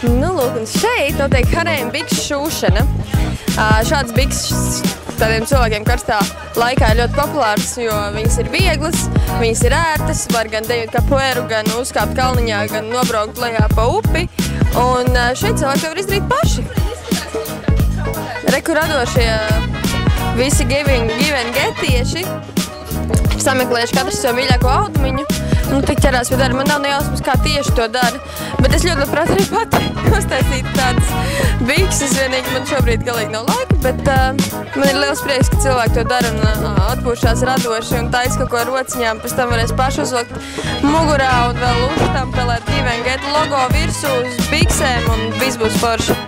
Nu, lūk, un šeit notiek harēma bikšu šūšana. Šāds bikses tādiem cilvēkiem karstā laikā ir ļoti populārs, jo viņas ir vieglas, viņas ir ērtas, var gan dejot kapoeiru, gan uzkāpt kalniņā, gan nobraukt lejā pa upi. Un šeit cilvēki to var izdarīt paši. Reku radošie visi give and get-tieši sameklējuši katrs savu mīļāko audumiņu. Nu, tik ķerās pie darba. Man nav nejausmas, kā tieši to dara. Bet es ļoti labprāt arī pati uztaisītu tādas bikses. Vienīgi man šobrīd galīgi nav laika, bet man ir liels prieks, ka cilvēki to dara un atpūšās radoši un taisa kaut ko ar rociņām. Pēc tam varēs paši uzvilkt mugurā un vēl uztampelēt give and get logo virsū uz biksēm un viss būs forši.